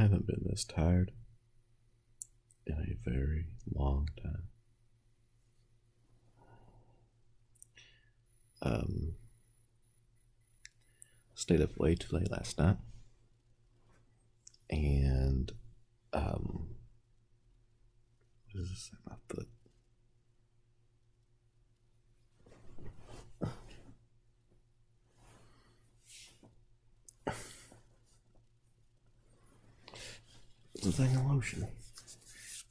haven't been this tired in a very long time. Stayed up way too late last night, and what does this say? My foot. It's a thing of lotion.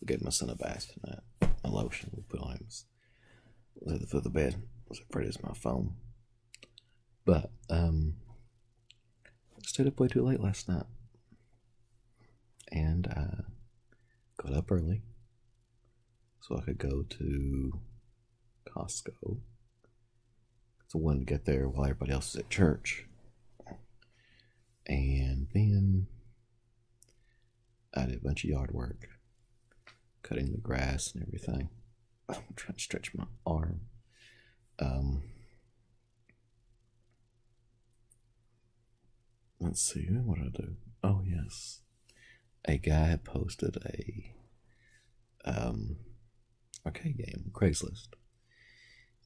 We gave my son a bath tonight. A lotion we put on him was at the foot of the bed. It was as pretty as my phone. But I stayed up way too late last night, and I got up early so I could go to Costco. So I wanted to get there while everybody else was at church. And then I did a bunch of yard work, cutting the grass and everything. I'm trying to stretch my arm. Let's see, what did I do? Oh, yes. A guy had posted a arcade game, Craigslist.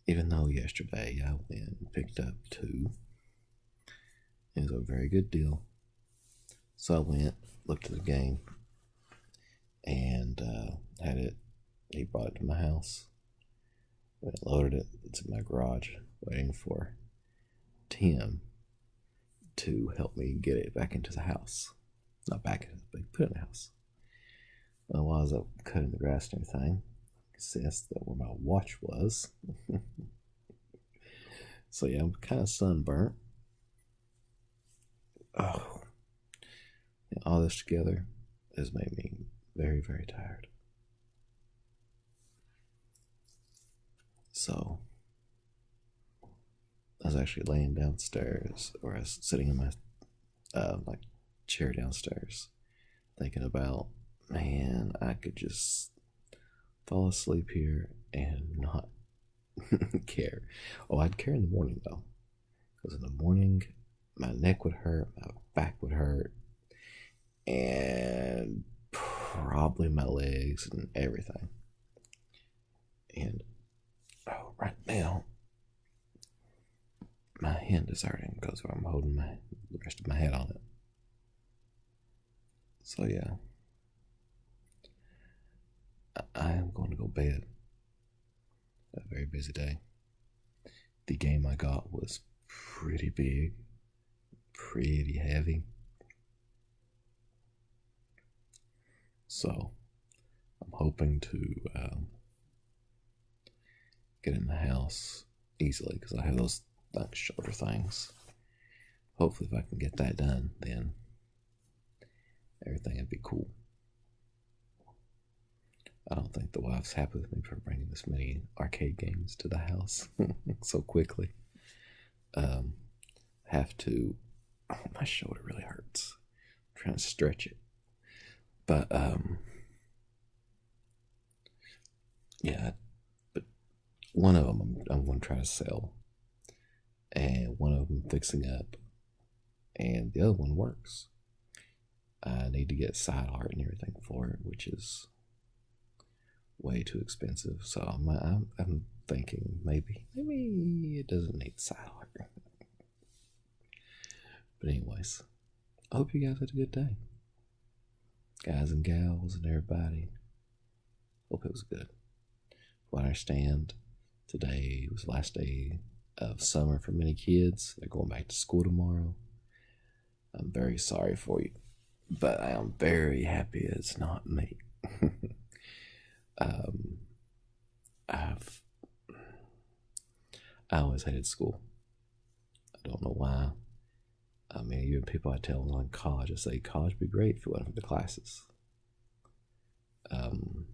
Even though yesterday I went and picked up 2. It was a very good deal. So I went, looked at the game, and had it. He brought it to my house. Went and loaded it. It's in my garage, waiting for Tim to help me get it back into the house. Not back in, but put it in the house. Well, while I was up cutting the grass and everything, it says that where my watch was. So yeah, I'm kind of sunburnt. Oh, and all this together has made me very, very tired. So I was actually laying downstairs, or I was sitting in my chair downstairs, thinking about, man, I could just fall asleep here and not care. Oh, I'd care in the morning though, because in the morning my neck would hurt, my back would hurt, and probably my legs and everything. And right now my hand is hurting because I'm holding the rest of my head on it. So yeah, I am going to go to bed. A very busy day. The game I got was pretty big, pretty heavy. So I'm hoping to get in the house easily because I have those shoulder things. Hopefully if I can get that done, then everything would be cool. I don't think the wife's happy with me for bringing this many arcade games to the house so quickly. Have to. Oh, my shoulder really hurts. I'm trying to stretch it, but yeah. But one of them I'm going to try to sell, and one of them fixing up, and the other one works. I need to get side art and everything for it, which is way too expensive. So I'm thinking maybe it doesn't need side art. But anyways, I hope you guys had a good day, guys and gals and everybody. Hope it was good. What I understand, today was the last day of summer for many kids. They're going back to school tomorrow. I'm very sorry for you, but I am very happy it's not me. I always hated school. I don't know why. I mean, even people I tell in college, I say college would be great if it wasn't for the classes. I'm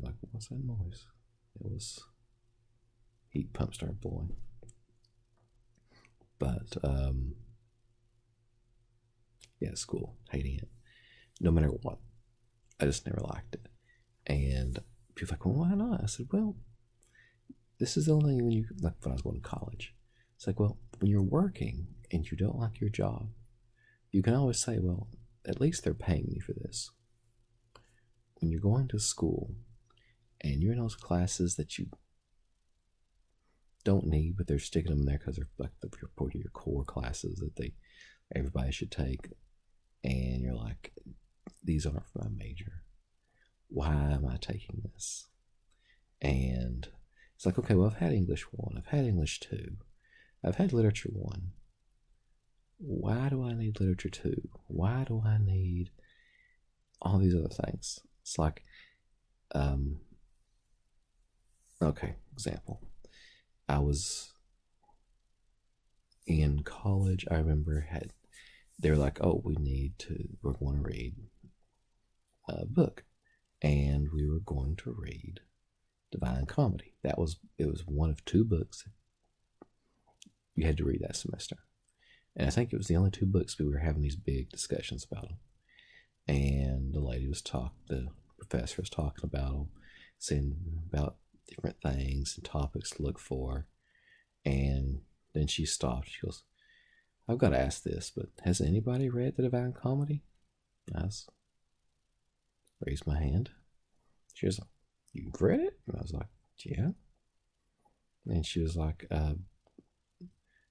like, what's that noise? It was heat pump started blowing. But yeah, school, hating it, no matter what. I just never liked it. And people are like, well, why not? I said, well, this is the only thing when I was going to college. It's like, well, when you're working and you don't like your job, you can always say, well, at least they're paying me for this. When you're going to school and you're in those classes that you don't need, but they're sticking them in there because they're like your core classes that everybody should take, and you're like, these aren't for my major. Why am I taking this? And it's like, okay, well, I've had English 1, I've had English 2, I've had literature 1. Why do I need literature 2? Why do I need all these other things? It's like, okay, example. I was in college. I remember they were like, oh, we're going to read a book, and we were going to read Divine Comedy. It was one of 2 books you had to read that semester, and I think it was the only 2 books, but we were having these big discussions about them. And the professor was talking about them, saying about different things and topics to look for. And then she stopped. She goes, I've got to ask this, but has anybody read the Divine Comedy? I raised my hand. She was like, you've read it? And I was like, yeah. And she was like,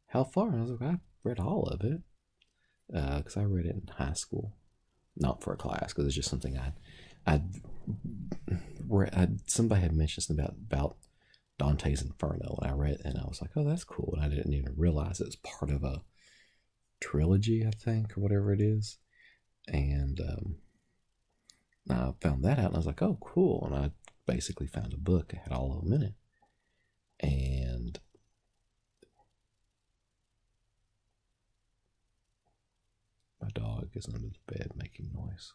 how far? And I was like, I read all of it. Because I read it in high school. Not for a class, because it's just something somebody had mentioned something about Dante's Inferno, and I read it, and I was like, oh, that's cool. And I didn't even realize it was part of a trilogy, I think, or whatever it is. And I found that out, and I was like, oh, cool. And I basically found a book that had all of them in it. And my dog is under the bed making noise.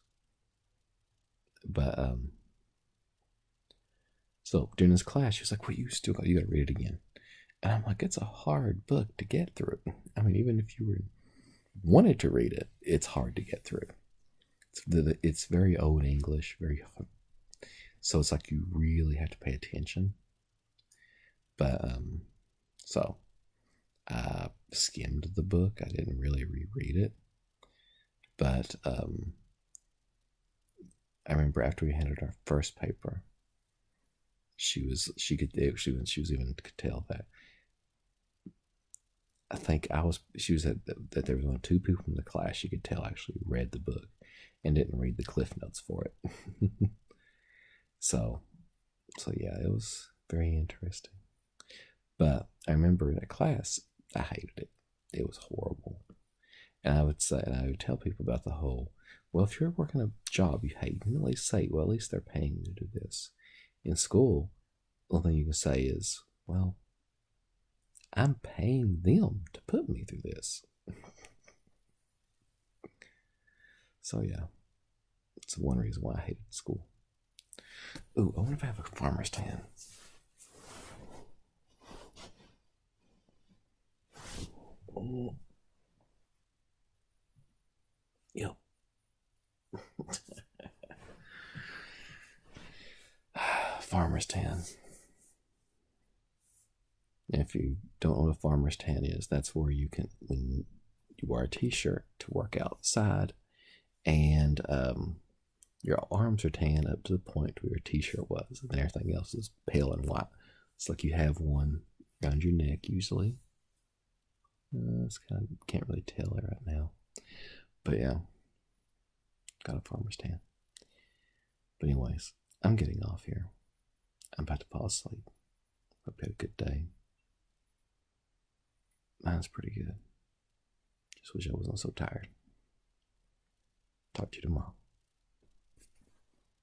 But so during this class, she was like, well, you got to read it again. And I'm like, it's a hard book to get through. I mean, even if you wanted to read it, it's hard to get through. It's very old English, very hard. So it's like you really have to pay attention. But so I skimmed the book. I didn't really reread it. But I remember after we handed our first paper, she could tell that I think she was that there was only 2 people in the class she could tell actually read the book and didn't read the cliff notes for it. so yeah, it was very interesting. But I remember in a class, I hated it. It was horrible. And I would tell people about the whole, well, if you're working a job you hate, you can at least say, well, at least they're paying you to do this. In school, the only thing you can say is, well, I'm paying them to put me through this. So yeah, it's one reason why I hated school. Ooh, I wonder if I have a farmer's tan. Oh. Yep. Farmer's tan. If you don't know what a farmer's tan is, that's where you wear a t-shirt to work outside, and your arms are tan up to the point where your t-shirt was, and everything else is pale and white. It's like you have one around your neck usually. It's kind of, can't really tell it right now, but yeah, got a farmer's tan. But anyways, I'm getting off here. I'm about to fall asleep. Hope you had a good day. Mine's pretty good. Just wish I wasn't so tired. Talk to you tomorrow.